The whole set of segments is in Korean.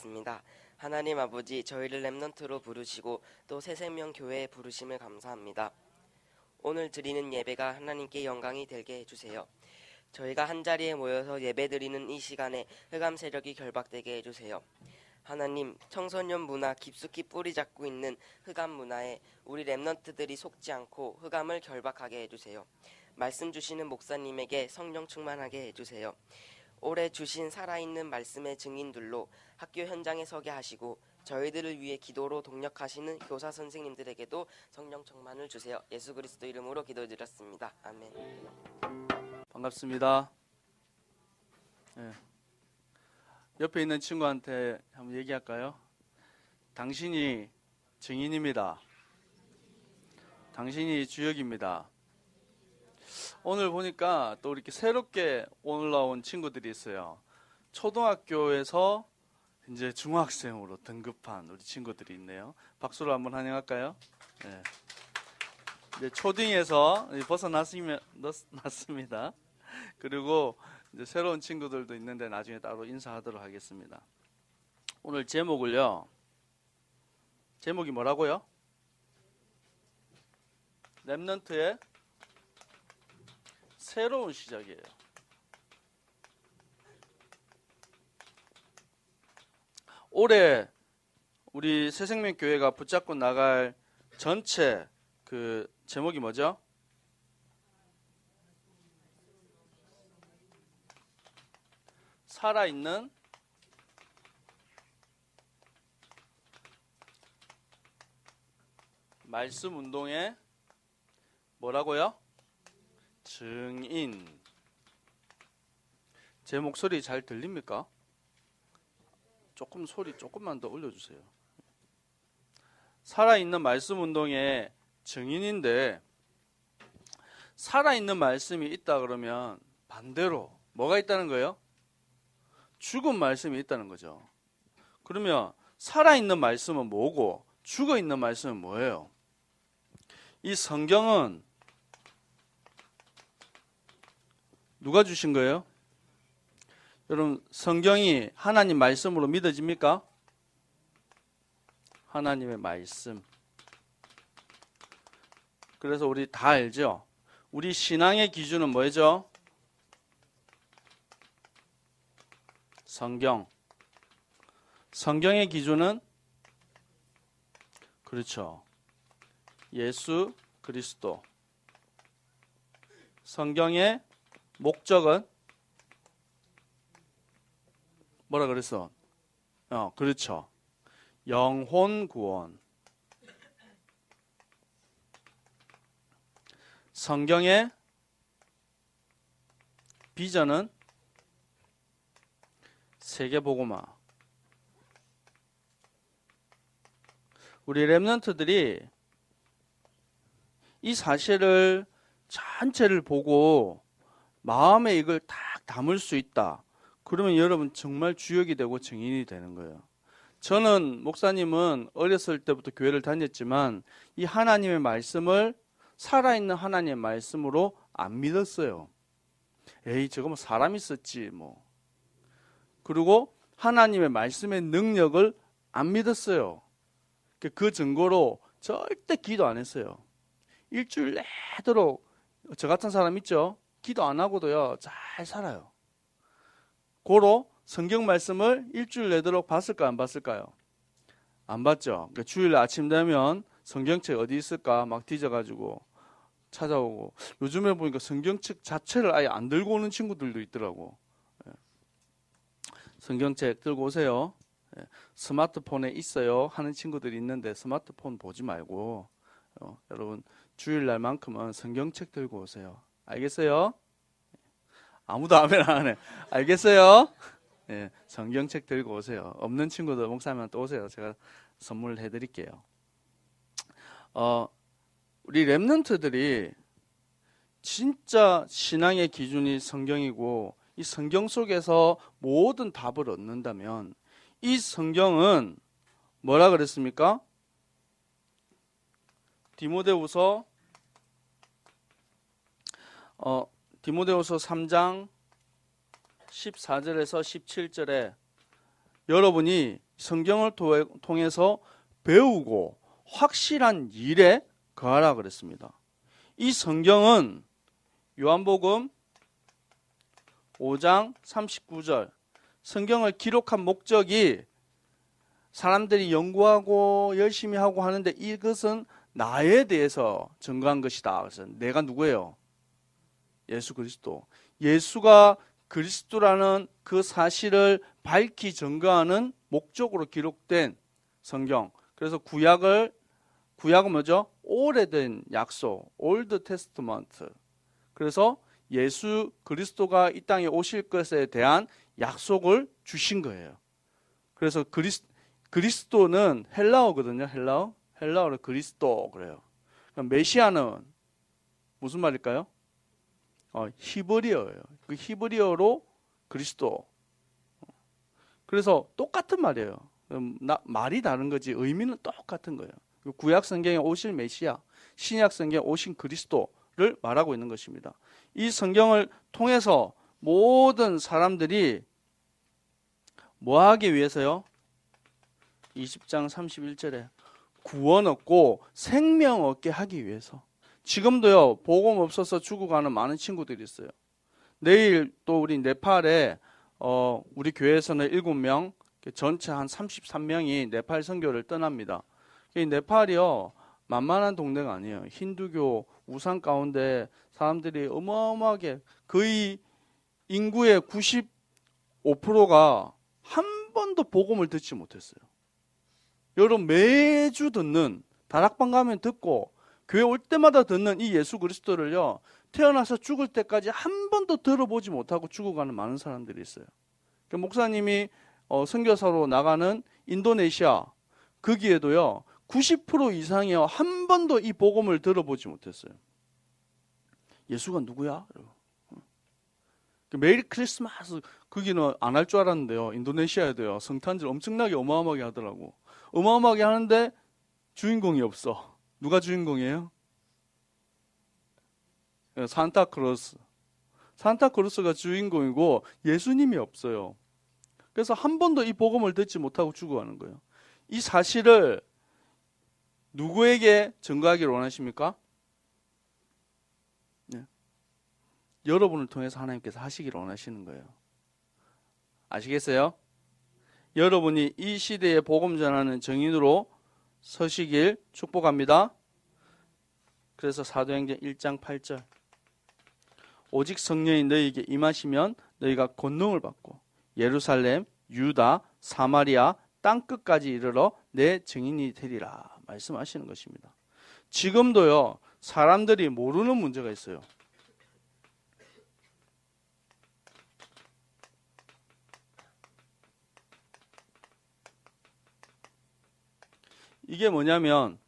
기도하겠습니다. 하나님 아버지, 저희를 렘넌트로 부르시고 또 새생명교회에 부르심을 감사합니다. 오늘 드리는 예배가 하나님께 영광이 되게 해주세요. 저희가 한자리에 모여서 예배드리는 이 시간에 흑암 세력이 결박되게 해주세요. 하나님, 청소년 문화 깊숙이 뿌리 잡고 있는 흑암 문화에 우리 렘넌트들이 속지 않고 흑암을 결박하게 해주세요. 말씀 주시는 목사님에게 성령 충만하게 해주세요. 올해 주신 살아있는 말씀의 증인들로 학교 현장에 서게 하시고 저희들을 위해 기도로 동력하시는 교사 선생님들에게도 성령 충만을 주세요. 예수 그리스도 이름으로 기도드렸습니다. 아멘. 반갑습니다. 네. 옆에 있는 친구한테 한번 얘기할까요? 당신이 증인입니다. 당신이 주역입니다. 오늘 보니까 또 이렇게 새롭게 올라온 친구들이 있어요. 초등학교에서 이제 중학생으로 등급한 우리 친구들이 있네요. 박수로 한번 환영할까요? 네. 이제 초딩에서 벗어났습니다. 그리고 이제 새로운 친구들도 있는데 나중에 따로 인사하도록 하겠습니다. 오늘 제목을요. 제목이 뭐라고요? 렘넌트의 새로운 시작이에요. 올해 우리 새생명교회가 붙잡고 나갈 전체 그 제목이 뭐죠? 살아있는 말씀 운동의 뭐라고요? 증인. 제 목소리 잘 들립니까? 소리 조금만 더 올려주세요. 살아있는 말씀 운동의 증인인데, 살아있는 말씀이 있다 그러면 반대로 뭐가 있다는 거예요? 죽은 말씀이 있다는 거죠. 그러면 살아있는 말씀은 뭐고 죽어있는 말씀은 뭐예요? 이 성경은 누가 주신 거예요? 여러분, 성경이 하나님 말씀으로 믿어집니까? 하나님의 말씀. 그래서 우리 다 알죠? 우리 신앙의 기준은 뭐죠? 성경. 성경의 기준은 그렇죠. 예수 그리스도. 성경의 목적은 뭐라 그랬어? 그렇죠. 영혼 구원. 성경의 비전은 세계복음화. 우리 렘넌트들이 이 사실을 전체를 보고 마음에 이걸 딱 담을 수 있다. 그러면 여러분 정말 주역이 되고 증인이 되는 거예요. 저는 목사님은 어렸을 때부터 교회를 다녔지만 이 하나님의 말씀을 살아있는 하나님의 말씀으로 안 믿었어요. 에이, 저거 뭐 사람이 썼지 뭐. 그리고 하나님의 말씀의 능력을 안 믿었어요. 그 증거로 절대 기도 안 했어요. 일주일 내도록 저 같은 사람 있죠? 기도 안 하고도요 잘 살아요. 고로 성경 말씀을 일주일 내도록 봤을까 안 봤을까요? 안 봤죠. 그러니까 주일 아침 되면 성경책 어디 있을까 막 뒤져가지고 찾아오고, 요즘에 보니까 성경책 자체를 아예 안 들고 오는 친구들도 있더라고. 성경책 들고 오세요. 스마트폰에 있어요 하는 친구들이 있는데 스마트폰 보지 말고 여러분 주일날만큼은 성경책 들고 오세요. 알겠어요? 아무도 아멘 안 하네. 알겠어요? 네, 성경책 들고 오세요. 없는 친구들 목사님한테 오세요. 제가 선물을 해드릴게요. 우리 렘넌트들이 진짜 신앙의 기준이 성경이고 이 성경 속에서 모든 답을 얻는다면 이 성경은 뭐라 그랬습니까? 디모데후서 3장 14절에서 17절에 여러분이 성경을 통해서 배우고 확실한 일에 거하라 그랬습니다. 이 성경은 요한복음 5장 39절, 성경을 기록한 목적이 사람들이 연구하고 열심히 하고 하는데 이것은 나에 대해서 증거한 것이다. 그래서 내가 누구예요? 예수 그리스도. 예수가 그리스도라는 그 사실을 밝히 증거하는 목적으로 기록된 성경. 그래서 구약은 뭐죠? 오래된 약속, 올드 테스트먼트. 그래서 예수 그리스도가 이 땅에 오실 것에 대한 약속을 주신 거예요. 그래서 그리스도는 헬라어거든요. 헬라어로 그리스도 그래요. 메시아는 무슨 말일까요? 히브리어예요. 그 히브리어로 그리스도. 그래서 똑같은 말이에요. 말이 다른 거지 의미는 똑같은 거예요. 구약 성경에 오실 메시아, 신약 성경에 오신 그리스도를 말하고 있는 것입니다. 이 성경을 통해서 모든 사람들이 뭐 하기 위해서요? 20장 31절에 구원 얻고 생명 얻게 하기 위해서. 지금도요, 복음 없어서 죽어가는 많은 친구들이 있어요. 내일 또 우리 네팔에 우리 교회에서는 7명, 전체 한 33명이 네팔 선교를 떠납니다. 이 네팔이요, 만만한 동네가 아니에요. 힌두교 우상 가운데 사람들이 어마어마하게 거의 인구의 95%가 한 번도 복음을 듣지 못했어요. 여러분 매주 듣는, 다락방 가면 듣고 교회 올 때마다 듣는 이 예수 그리스도를요, 태어나서 죽을 때까지 한 번도 들어보지 못하고 죽어가는 많은 사람들이 있어요. 목사님이 선교사로 나가는 인도네시아, 거기에도요 90% 이상이요 한 번도 이 복음을 들어보지 못했어요. 예수가 누구야? 메리 크리스마스 거기는 안 할 줄 알았는데요, 인도네시아에도요 성탄절 엄청나게 어마어마하게 하더라고. 어마어마하게 하는데 주인공이 없어. 누가 주인공이에요? 산타크로스. 산타크로스가 주인공이고 예수님이 없어요. 그래서 한 번도 이 복음을 듣지 못하고 죽어가는 거예요. 이 사실을 누구에게 증거하기를 원하십니까? 네. 여러분을 통해서 하나님께서 하시기를 원하시는 거예요. 아시겠어요? 여러분이 이 시대에 복음 전하는 증인으로 서시길 축복합니다. 그래서 사도행전 1장 8절, 오직 성령이 너희에게 임하시면 너희가 권능을 받고 예루살렘, 유다, 사마리아 땅끝까지 이르러 내 증인이 되리라 말씀하시는 것입니다. 지금도요 사람들이 모르는 문제가 있어요. 이게 뭐냐면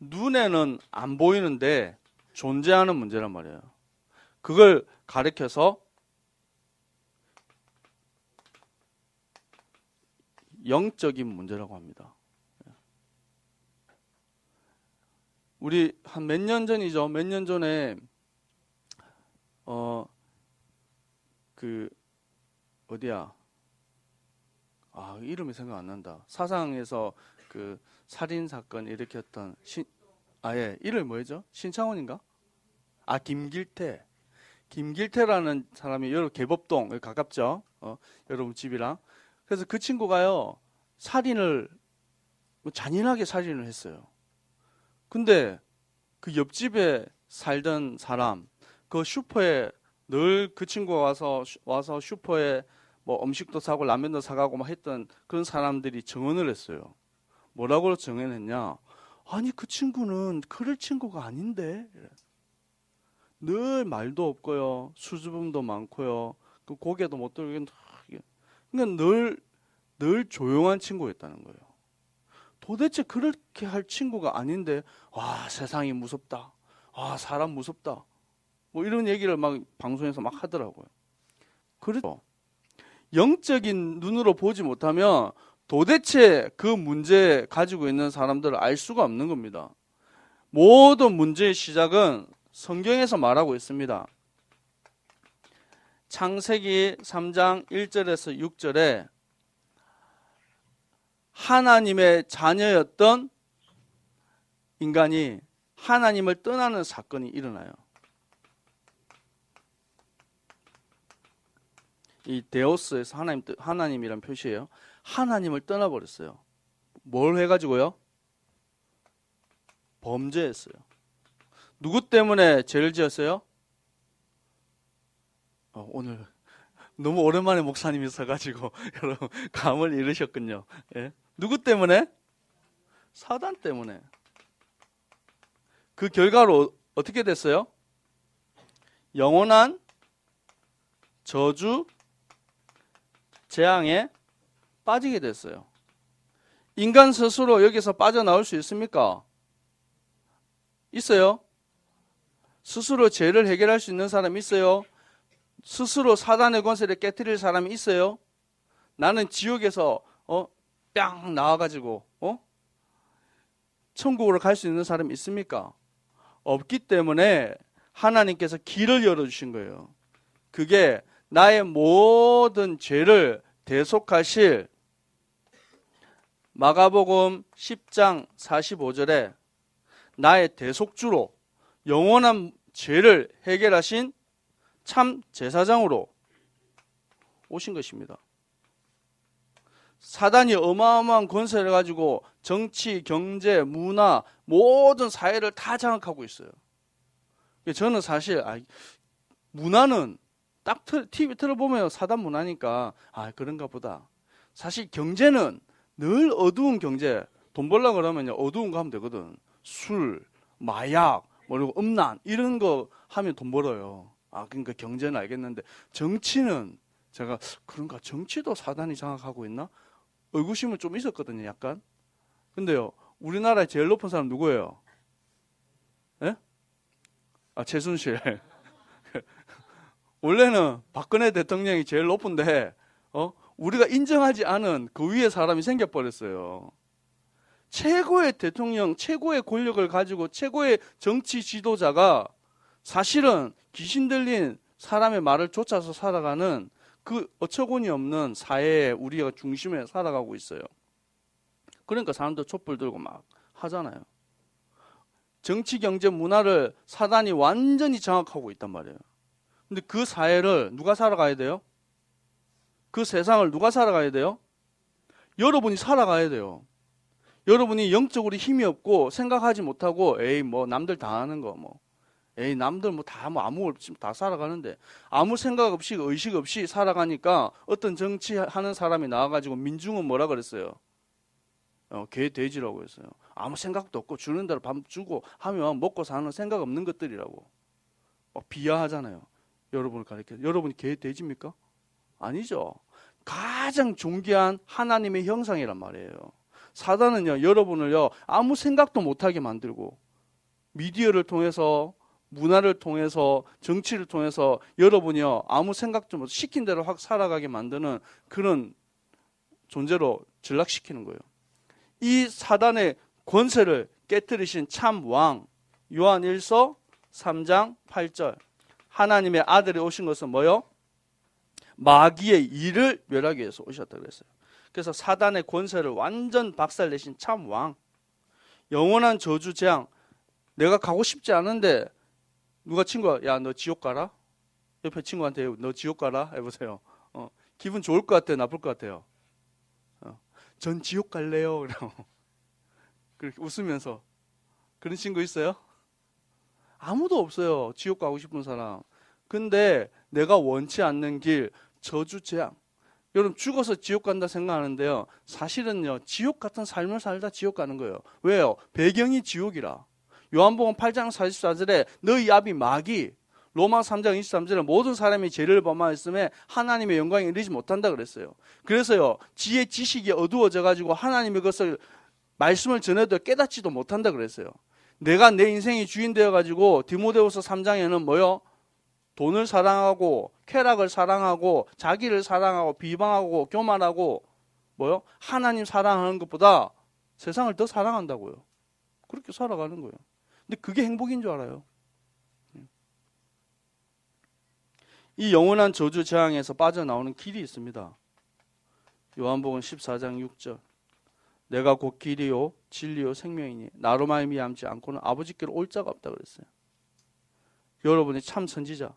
눈에는 안 보이는데 존재하는 문제란 말이에요. 그걸 가르쳐서 영적인 문제라고 합니다. 우리 한 몇 년 전이죠. 몇 년 전에 어디야? 이름이 생각 안 난다. 사상에서 그 살인 사건 일으켰던 이름이 뭐였죠? 신창원인가? 김길태라는 사람이 여러 개법동 가깝죠. 여러분 집이랑. 그래서 그 친구가요 살인을 잔인하게 살인을 했어요. 근데 그 옆집에 살던 사람, 그 슈퍼에 늘 그 친구가 와서 슈퍼에 뭐 음식도 사고 라면도 사가고 막 했던 그런 사람들이 증언을 했어요. 뭐라고 증언했냐? 아니 그 친구는 그럴 친구가 아닌데. 늘 말도 없고요, 수줍음도 많고요, 그 고개도 못 들고, 그러니까 늘 조용한 친구였다는 거예요. 도대체 그렇게 할 친구가 아닌데, 세상이 무섭다, 사람 무섭다, 뭐 이런 얘기를 막 방송에서 막 하더라고요. 그렇죠. 영적인 눈으로 보지 못하면 도대체 그 문제 가지고 있는 사람들을 알 수가 없는 겁니다. 모든 문제의 시작은 성경에서 말하고 있습니다. 창세기 3장 1절에서 6절에 하나님의 자녀였던 인간이 하나님을 떠나는 사건이 일어나요. 이 데오스에서 하나님이란 표시예요. 하나님을 떠나버렸어요. 뭘 해가지고요? 범죄했어요. 누구 때문에 죄를 지었어요? 오늘 너무 오랜만에 목사님이 서가지고 여러분 감을 잃으셨군요. 예? 누구 때문에? 사단 때문에. 그 결과로 어떻게 됐어요? 영원한 저주, 재앙에 빠지게 됐어요. 인간 스스로 여기서 빠져나올 수 있습니까? 있어요? 스스로 죄를 해결할 수 있는 사람이 있어요? 스스로 사단의 권세를 깨트릴 사람이 있어요? 나는 지옥에서 뿅 나와가지고 천국으로 갈 수 있는 사람이 있습니까? 없기 때문에 하나님께서 길을 열어주신 거예요. 그게 나의 모든 죄를 대속하실 마가복음 10장 45절에 나의 대속주로 영원한 죄를 해결하신 참 제사장으로 오신 것입니다. 사단이 어마어마한 권세를 가지고 정치, 경제, 문화 모든 사회를 다 장악하고 있어요. 저는 사실 문화는 딱 TV 틀어보면 사단 문화니까 그런가 보다. 사실 경제는 늘 어두운 경제. 돈 벌려고 그러면 어두운 거 하면 되거든. 술, 마약, 그리고 음란 이런 거 하면 돈 벌어요. 그러니까 경제는 알겠는데 정치는 제가 그런가 정치도 사단이 장악하고 있나? 의구심은 좀 있었거든요. 약간. 근데요. 우리나라에 제일 높은 사람 누구예요? 예? 최순실. 원래는 박근혜 대통령이 제일 높은데 우리가 인정하지 않은 그 위에 사람이 생겨버렸어요. 최고의 대통령, 최고의 권력을 가지고 최고의 정치 지도자가 사실은 귀신 들린 사람의 말을 쫓아서 살아가는 그 어처구니 없는 사회에 우리가 중심에 살아가고 있어요. 그러니까 사람들 촛불 들고 막 하잖아요. 정치, 경제, 문화를 사단이 완전히 장악하고 있단 말이에요. 근데 그 사회를 누가 살아가야 돼요? 그 세상을 누가 살아가야 돼요? 여러분이 살아가야 돼요. 여러분이 영적으로 힘이 없고 생각하지 못하고 남들 다 하는 거 남들 아무 없이 다 살아가는데 아무 생각 없이 의식 없이 살아가니까 어떤 정치하는 사람이 나와가지고 민중은 뭐라 그랬어요? 개 돼지라고 했어요. 아무 생각도 없고 주는 대로 밥 주고 하면 먹고 사는 생각 없는 것들이라고 비하하잖아요. 여러분을 가리켜. 여러분이 개 돼지입니까? 아니죠. 가장 존귀한 하나님의 형상이란 말이에요. 사단은요, 여러분을요, 아무 생각도 못하게 만들고, 미디어를 통해서, 문화를 통해서, 정치를 통해서, 여러분이요, 아무 생각도 못, 시킨 대로 확 살아가게 만드는 그런 존재로 전락시키는 거예요. 이 사단의 권세를 깨뜨리신 참 왕, 요한 1서 3장 8절. 하나님의 아들이 오신 것은 뭐요? 마귀의 일을 멸하기 위해서 오셨다고 그랬어요. 그래서 사단의 권세를 완전 박살내신 참 왕, 영원한 저주 재앙. 내가 가고 싶지 않은데 누가 친구가 야 너 지옥 가라? 옆에 친구한테 너 지옥 가라? 해보세요. 기분 좋을 것 같아요? 나쁠 것 같아요? 전 지옥 갈래요. 그렇게 웃으면서. 그런 친구 있어요? 아무도 없어요. 지옥 가고 싶은 사람. 근데 내가 원치 않는 길, 저주 재앙. 여러분 죽어서 지옥 간다 생각하는데요. 사실은요. 지옥 같은 삶을 살다 지옥 가는 거예요. 왜요? 배경이 지옥이라. 요한복음 8장 44절에 너희 아비 마귀, 로마 3장 23절에 모든 사람이 죄를 범하였음에 하나님의 영광에 이르지 못한다 그랬어요. 그래서요. 지혜 지식이 어두워져 가지고 하나님의 것을 말씀을 전해도 깨닫지도 못한다 그랬어요. 내가 내 인생의 주인 되어 가지고 디모데후서 3장에는 뭐요? 돈을 사랑하고 쾌락을 사랑하고 자기를 사랑하고 비방하고 교만하고 뭐요? 하나님 사랑하는 것보다 세상을 더 사랑한다고요. 그렇게 살아가는 거예요. 근데 그게 행복인 줄 알아요. 이 영원한 저주 재앙에서 빠져나오는 길이 있습니다. 요한복음 14장 6절. 내가 곧 길이요 진리요 생명이니 나로 말미암지 않고는 아버지께로 올 자가 없다 그랬어요. 여러분이 참 선지자.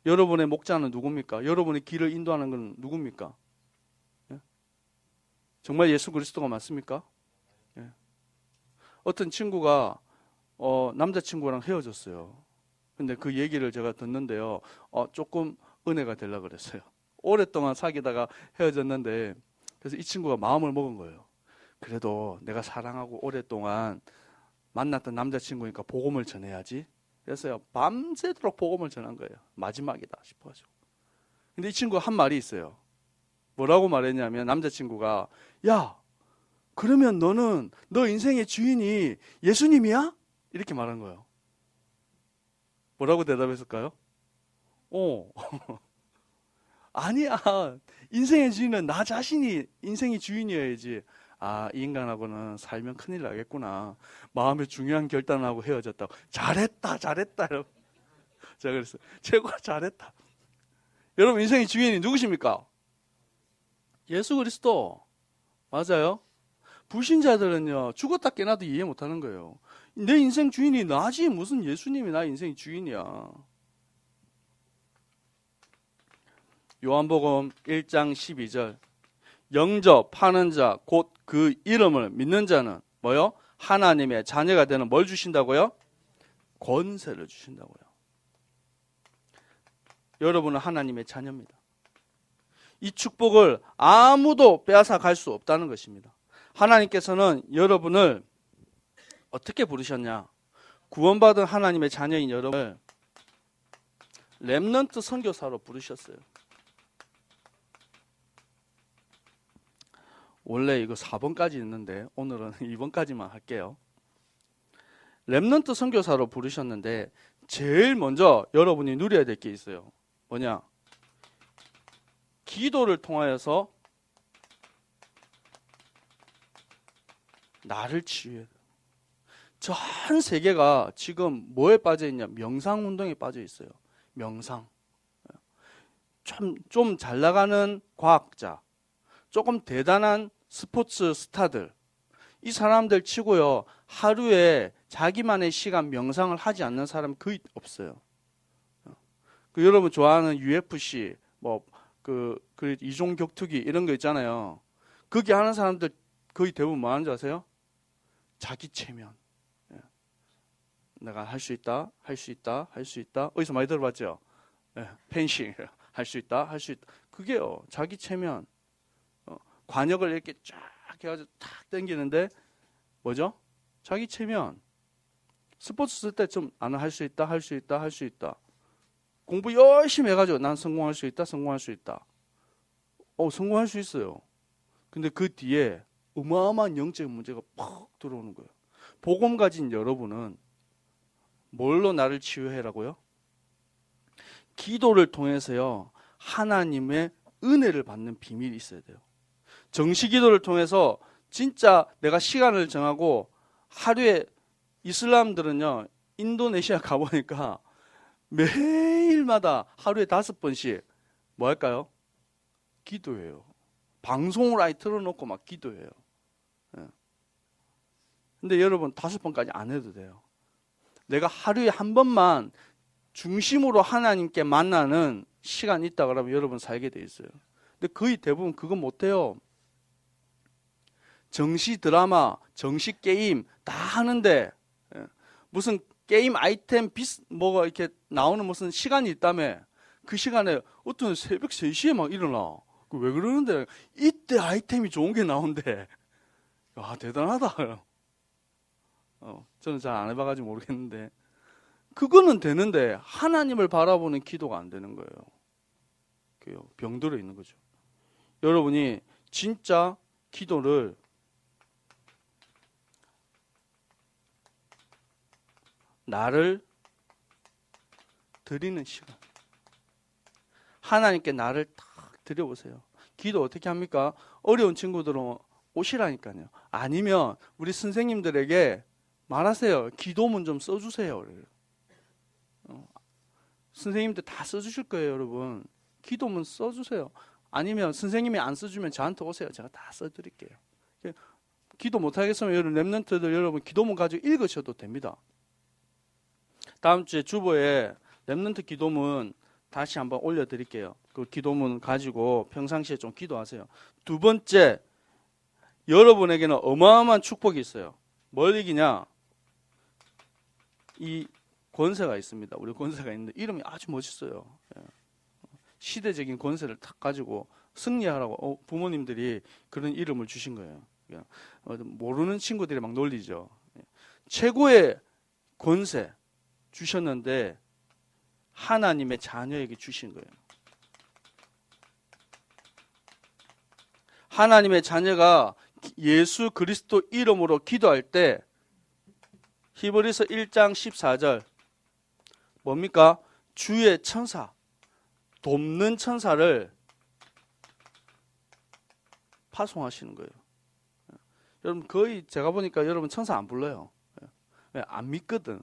여러분의 목자는 누굽니까? 여러분의 길을 인도하는 건 누굽니까? 예? 정말 예수 그리스도가 맞습니까? 예. 어떤 친구가 남자친구랑 헤어졌어요. 근데 그 얘기를 제가 듣는데요. 조금 은혜가 되려고 그랬어요. 오랫동안 사귀다가 헤어졌는데 그래서 이 친구가 마음을 먹은 거예요. 그래도 내가 사랑하고 오랫동안 만났던 남자친구니까 복음을 전해야지. 그래서 밤새도록 복음을 전한 거예요. 마지막이다 싶어가지고. 근데 이 친구가 한 말이 있어요. 뭐라고 말했냐면 남자친구가 야 그러면 너는 너 인생의 주인이 예수님이야? 이렇게 말한 거예요. 뭐라고 대답했을까요? 아니야. 인생의 주인은 나 자신이 인생의 주인이어야지. 이 인간하고는 살면 큰일 나겠구나. 마음의 중요한 결단을 하고 헤어졌다고. 잘했다. 제가 그랬어요. 최고가 잘했다. 여러분 인생의 주인이 누구십니까? 예수 그리스도. 맞아요. 불신자들은요 죽었다 깨나도 이해 못하는 거예요. 내 인생 주인이 나지 무슨 예수님이 나 인생 주인이야. 요한복음 1장 12절 영접하는 자 곧 그 이름을 믿는 자는 뭐요? 하나님의 자녀가 되는 뭘 주신다고요? 권세를 주신다고요. 여러분은 하나님의 자녀입니다. 이 축복을 아무도 빼앗아 갈 수 없다는 것입니다. 하나님께서는 여러분을 어떻게 부르셨냐? 구원받은 하나님의 자녀인 여러분을 렘넌트 선교사로 부르셨어요. 원래 이거 4번까지 있는데 오늘은 2번까지만 할게요. 렘넌트 선교사로 부르셨는데 제일 먼저 여러분이 누려야 될 게 있어요. 뭐냐? 기도를 통하여서 나를 치유해. 전 세계가 지금 뭐에 빠져 있냐? 명상 운동에 빠져 있어요. 명상. 좀 잘 나가는 과학자, 조금 대단한 스포츠 스타들, 이 사람들 치고요 하루에 자기만의 시간 명상을 하지 않는 사람 거의 없어요. 여러분 좋아하는 UFC, 이종 격투기 이런 거 있잖아요. 거기 하는 사람들 거의 대부분 뭐 하는 줄 아세요? 자기 체면. 내가 할 수 있다. 어디서 많이 들어봤죠? 펜싱 할 수 있다. 그게요 자기 체면. 관역을 이렇게 쫙 해가지고 탁 당기는데 뭐죠? 자기 체면. 스포츠 쓸 때 좀 나는 할 수 있다. 공부 열심히 해가지고 난 성공할 수 있다. 성공할 수 있어요. 근데 그 뒤에 어마어마한 영적인 문제가 팍 들어오는 거예요. 복음 가진 여러분은 뭘로 나를 치유해라고요? 기도를 통해서요 하나님의 은혜를 받는 비밀이 있어야 돼요. 정시기도를 통해서 진짜 내가 시간을 정하고 하루에 이슬람들은요 인도네시아 가보니까 매일마다 하루에 5번씩 뭐 할까요? 기도해요. 방송을 아예 틀어놓고 막 기도해요. 근데 여러분 5번까지 안 해도 돼요. 내가 하루에 한 번만 중심으로 하나님께 만나는 시간이 있다 그러면 여러분 살게 돼 있어요. 근데 거의 대부분 그거 못해요. 정시 드라마, 정시 게임 다 하는데 무슨 게임 아이템 뭐가 이렇게 나오는 무슨 시간이 있다며 그 시간에 어떤 새벽 3시에 막 일어나. 왜 그러는데 이때 아이템이 좋은 게 나온대. 야 대단하다. 저는 잘 안 해봐가지고 모르겠는데 그거는 되는데 하나님을 바라보는 기도가 안 되는 거예요. 병들어 있는 거죠. 여러분이 진짜 기도를 나를 드리는 시간. 하나님께 나를 딱 드려보세요. 기도 어떻게 합니까? 어려운 친구들은 오시라니까요. 아니면 우리 선생님들에게 말하세요. 기도문 좀 써주세요. 선생님들 다 써주실 거예요, 여러분. 기도문 써주세요. 아니면 선생님이 안 써주면 저한테 오세요. 제가 다 써드릴게요. 기도 못하겠으면 여러분 렘넌트들 여러분 기도문 가지고 읽으셔도 됩니다. 다음 주에 주보에 렘넌트 기도문 다시 한번 올려드릴게요. 그 기도문 가지고 평상시에 좀 기도하세요. 두 번째, 여러분에게는 어마어마한 축복이 있어요. 뭘 이기냐? 이 권세가 있습니다. 우리 권세가 있는데 이름이 아주 멋있어요. 시대적인 권세를 탁 가지고 승리하라고 부모님들이 그런 이름을 주신 거예요. 모르는 친구들이 막 놀리죠. 최고의 권세 주셨는데 하나님의 자녀에게 주신 거예요. 하나님의 자녀가 예수 그리스도 이름으로 기도할 때 히브리서 1장 14절 뭡니까? 주의 천사, 돕는 천사를 파송하시는 거예요. 여러분 거의 제가 보니까 여러분 천사 안 불러요. 안 믿거든.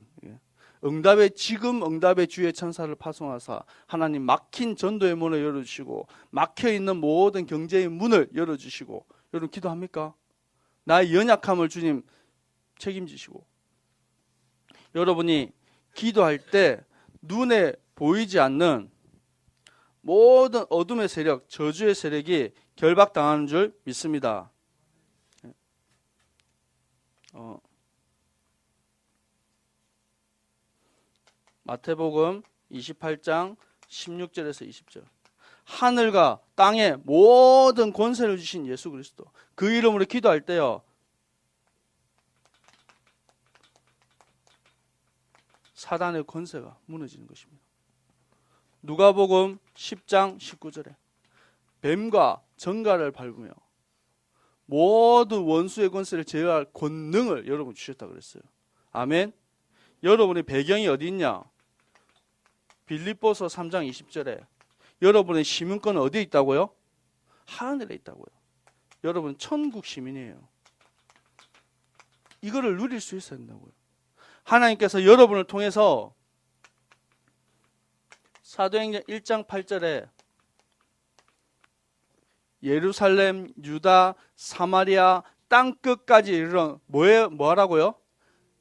지금 응답의 주의 천사를 파송하사 하나님 막힌 전도의 문을 열어주시고 막혀있는 모든 경제의 문을 열어주시고 여러분 기도합니까? 나의 연약함을 주님 책임지시고 여러분이 기도할 때 눈에 보이지 않는 모든 어둠의 세력, 저주의 세력이 결박당하는 줄 믿습니다. 마태복음 28장 16절에서 20절. 하늘과 땅의 모든 권세를 주신 예수 그리스도. 그 이름으로 기도할 때요. 사단의 권세가 무너지는 것입니다. 누가복음 10장 19절에 뱀과 정갈을 밟으며 모든 원수의 권세를 제어할 권능을 여러분 주셨다고 그랬어요. 아멘. 여러분의 배경이 어디 있냐? 빌립보서 3장 20절에 여러분의 시민권은 어디에 있다고요? 하늘에 있다고요. 여러분 천국 시민이에요. 이거를 누릴 수 있어야 된다고요. 하나님께서 여러분을 통해서 사도행전 1장 8절에 예루살렘, 유다, 사마리아 땅 끝까지 이르러 뭐 하라고요?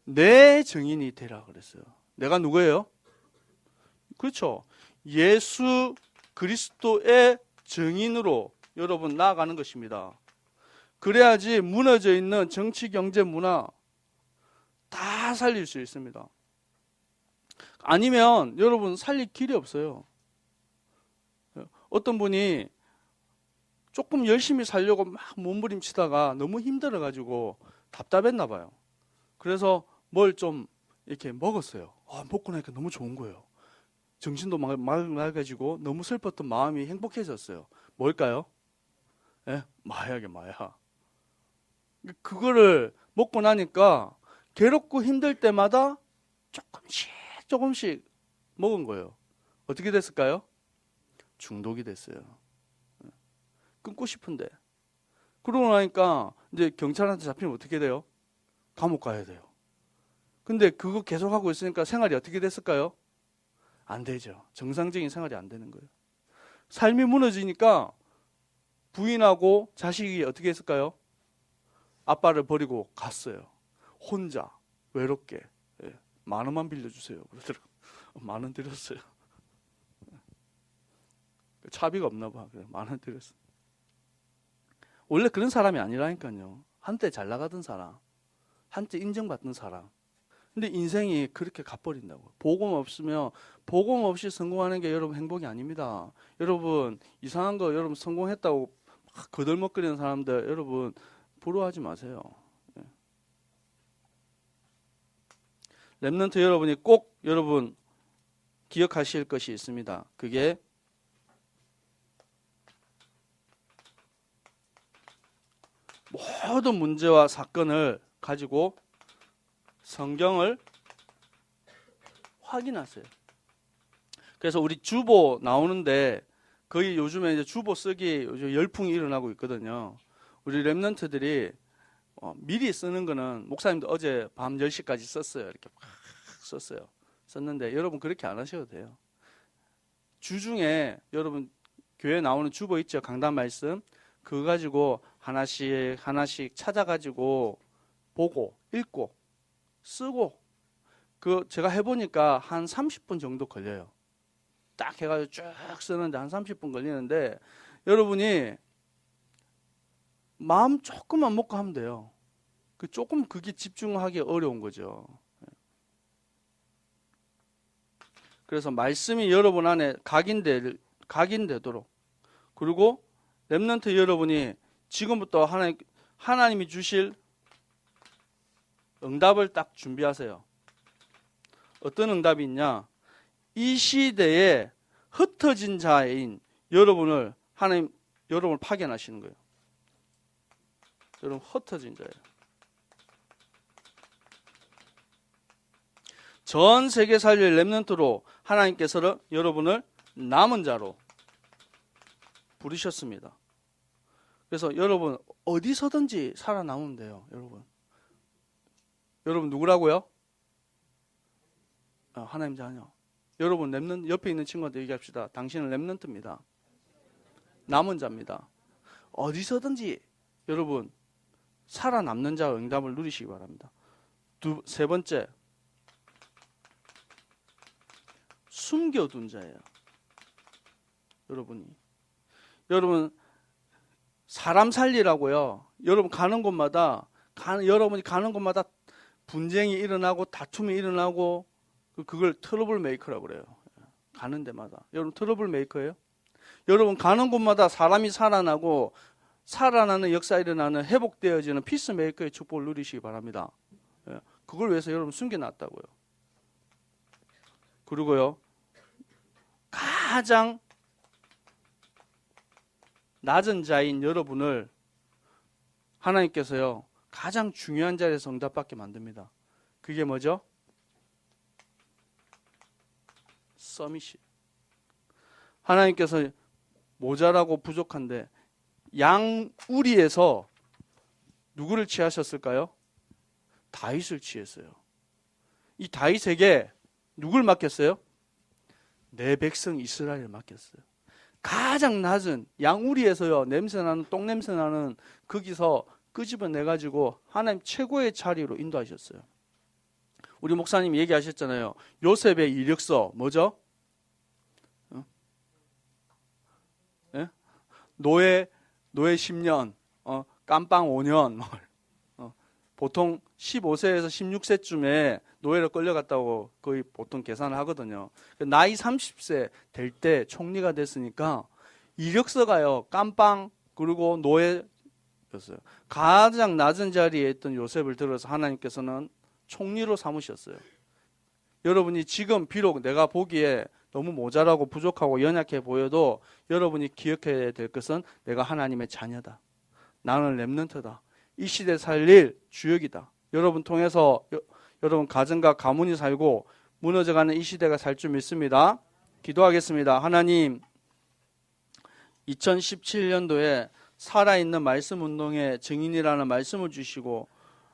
내 증인이 되라 그랬어요. 내가 누구예요? 그렇죠. 예수 그리스도의 증인으로 여러분 나아가는 것입니다. 그래야지 무너져 있는 정치, 경제, 문화 다 살릴 수 있습니다. 아니면 여러분 살릴 길이 없어요. 어떤 분이 조금 열심히 살려고 막 몸부림치다가 너무 힘들어가지고 답답했나 봐요. 그래서 뭘 좀 이렇게 먹었어요. 먹고 나니까 너무 좋은 거예요. 정신도 맑아지고 너무 슬펐던 마음이 행복해졌어요. 뭘까요? 마약이에요, 마약. 그거를 먹고 나니까 괴롭고 힘들 때마다 조금씩 먹은 거예요. 어떻게 됐을까요? 중독이 됐어요. 끊고 싶은데. 그러고 나니까 이제 경찰한테 잡히면 어떻게 돼요? 감옥 가야 돼요. 근데 그거 계속하고 있으니까 생활이 어떻게 됐을까요? 안 되죠. 정상적인 생활이 안 되는 거예요. 삶이 무너지니까 부인하고 자식이 어떻게 했을까요? 아빠를 버리고 갔어요. 혼자 외롭게. 10,000원만 빌려주세요. 그러더라고요. 10,000원 드렸어요. 차비가 없나 봐. 그래 10,000원 드렸어요. 원래 그런 사람이 아니라니까요. 한때 잘 나가던 사람, 한때 인정받던 사람. 근데 인생이 그렇게 가버린다고. 복음 없으면 복음 없이 성공하는 게 여러분 행복이 아닙니다. 여러분 이상한 거 여러분 성공했다고 막 거들먹거리는 사람들 여러분 부러워하지 마세요. 렘넌트 여러분이 꼭 여러분 기억하실 것이 있습니다. 그게 모든 문제와 사건을 가지고 성경을 확인하세요. 그래서 우리 주보 나오는데 거의 요즘에 이제 주보 쓰기 요즘 열풍이 일어나고 있거든요. 우리 렘넌트들이 미리 쓰는 거는 목사님도 어제 밤 10시까지 썼어요. 이렇게 막 썼어요. 썼는데 여러분 그렇게 안 하셔도 돼요. 주중에 여러분 교회 나오는 주보 있죠. 강단 말씀. 그거 가지고 하나씩 하나씩 찾아가지고 보고 읽고 쓰고 그 제가 해보니까 한 30분 정도 걸려요. 딱 해가지고 쭉 쓰는데 한 30분 걸리는데 여러분이 마음 조금만 먹고 하면 돼요. 그 조금 그게 집중하기 어려운 거죠. 그래서 말씀이 여러분 안에 각인되도록 그리고 렘넌트 여러분이 지금부터 하나님이 주실 응답을 딱 준비하세요. 어떤 응답이 있냐? 이 시대에 흩어진 자인 여러분을 하나님 여러분을 파견하시는 거예요. 여러분 흩어진 자예요. 전 세계 살릴 렘넌트로 하나님께서 여러분을 남은 자로 부르셨습니다. 그래서 여러분 어디서든지 살아남으면 돼요. 여러분 누구라고요? 하나님 자녀. 여러분 렘넌트 옆에 있는 친구한테 얘기합시다. 당신은 렘넌트입니다. 남은 자입니다. 어디서든지 여러분 살아남는 자의 응답을 누리시기 바랍니다. 세 번째, 숨겨둔 자예요. 여러분 사람 살리라고요. 여러분 여러분이 가는 곳마다 분쟁이 일어나고 다툼이 일어나고 그걸 트러블 메이커라고 그래요. 가는 데마다. 여러분 트러블 메이커예요? 여러분 가는 곳마다 사람이 살아나는 역사 일어나는 회복되어지는 피스메이커의 축복을 누리시기 바랍니다. 그걸 위해서 여러분 숨겨놨다고요. 그리고요. 가장 낮은 자인 여러분을 하나님께서요. 가장 중요한 자리에서 응답받게 만듭니다. 그게 뭐죠? 서밋이. 하나님께서 모자라고 부족한데 양우리에서 누구를 취하셨을까요? 다윗을 취했어요. 이 다윗에게 누굴 맡겼어요? 내 백성 이스라엘을 맡겼어요. 가장 낮은 양우리에서요 냄새나는 똥냄새나는 거기서 끄집어내가지고 하나님 최고의 자리로 인도하셨어요. 우리 목사님이 얘기하셨잖아요. 요셉의 이력서 뭐죠? 노예 10년, 깜빵 5년. 보통 15세에서 16세쯤에 노예로 끌려갔다고 거의 보통 계산을 하거든요. 나이 30세 될 때 총리가 됐으니까 이력서가요. 깜빵 그리고 노예였어요. 가장 낮은 자리에 있던 요셉을 들어서 하나님께서는 총리로 삼으셨어요. 여러분이 지금 비록 내가 보기에 너무 모자라고 부족하고 연약해 보여도 여러분이 기억해야 될 것은 내가 하나님의 자녀다. 나는 렘넌트다. 이 시대 살릴 주역이다. 여러분 통해서 여러분 가정과 가문이 살고 무너져가는 이 시대가 살 줄 믿습니다. 기도하겠습니다. 하나님 2017년도에 살아있는 말씀 운동의 증인이라는 말씀을 주시고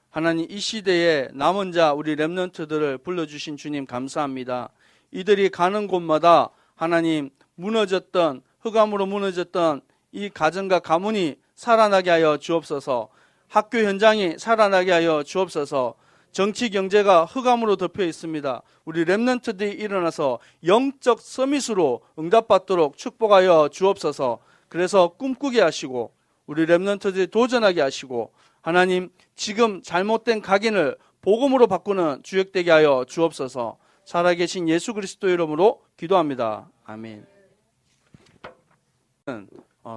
하나님 이 시대에 남은 자 우리 렘넌트들을 불러주신 주님 감사합니다. 이들이 가는 곳마다 하나님 무너졌던 흑암으로 무너졌던 이 가정과 가문이 살아나게 하여 주옵소서. 학교 현장이 살아나게 하여 주옵소서. 정치 경제가 흑암으로 덮여 있습니다. 우리 렘넌트들이 일어나서 영적 서밋으로 응답받도록 축복하여 주옵소서. 그래서 꿈꾸게 하시고 우리 렘넌트들이 도전하게 하시고 하나님 지금 잘못된 각인을 복음으로 바꾸는 주역되게 하여 주옵소서. 살아계신 예수 그리스도 이름으로 기도합니다. 아멘.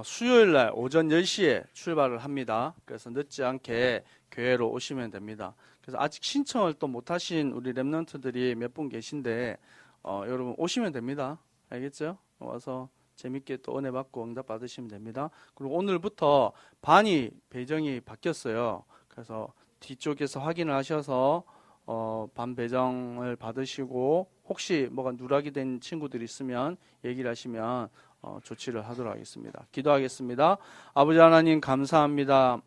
수요일 날 오전 10시에 출발을 합니다. 그래서 늦지 않게 교회로 오시면 됩니다. 그래서 아직 신청을 또 못하신 우리 렘넌트들이 몇 분 계신데 여러분 오시면 됩니다. 알겠죠? 와서 재밌게 또 은혜 받고 응답 받으시면 됩니다. 그리고 오늘부터 반이 배정이 바뀌었어요. 그래서 뒤쪽에서 확인을 하셔서 반 배정을 받으시고 혹시 뭐가 누락이 된 친구들이 있으면 얘기를 하시면 조치를 하도록 하겠습니다. 기도하겠습니다. 아버지 하나님 감사합니다.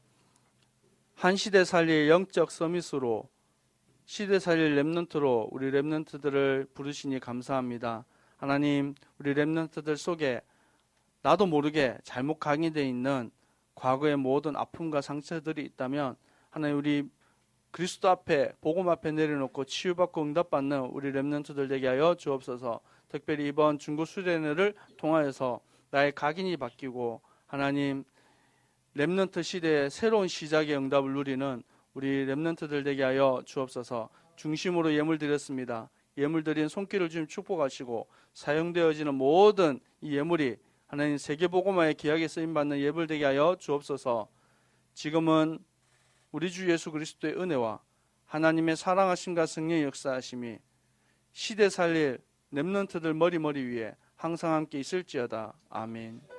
한 시대 살릴 영적 서밋으로 시대 살릴 렘넌트로 우리 렘넌트들을 부르시니 감사합니다. 하나님 우리 렘넌트들 속에 나도 모르게 잘못 각인되어 있는 과거의 모든 아픔과 상처들이 있다면 하나님 우리 그리스도 앞에 복음 앞에 내려놓고 치유받고 응답받는 우리 렘넌트들 되게 하여 주옵소서. 특별히 이번 중고 수련회를 통하여서 나의 각인이 바뀌고 하나님 렘넌트 시대의 새로운 시작의 응답을 누리는 우리 렘넌트들 되게 하여 주옵소서. 중심으로 예물 드렸습니다. 예물 드린 손길을 주님 축복하시고 사용되어지는 모든 이 예물이 하나님 세계복음화의 기약에 쓰임받는 예물 되게 하여 주옵소서. 지금은 우리 주 예수 그리스도의 은혜와 하나님의 사랑하심과 성령의 역사하심이 시대 살릴 렘넌트들 머리 위에 항상 함께 있을지어다. 아멘.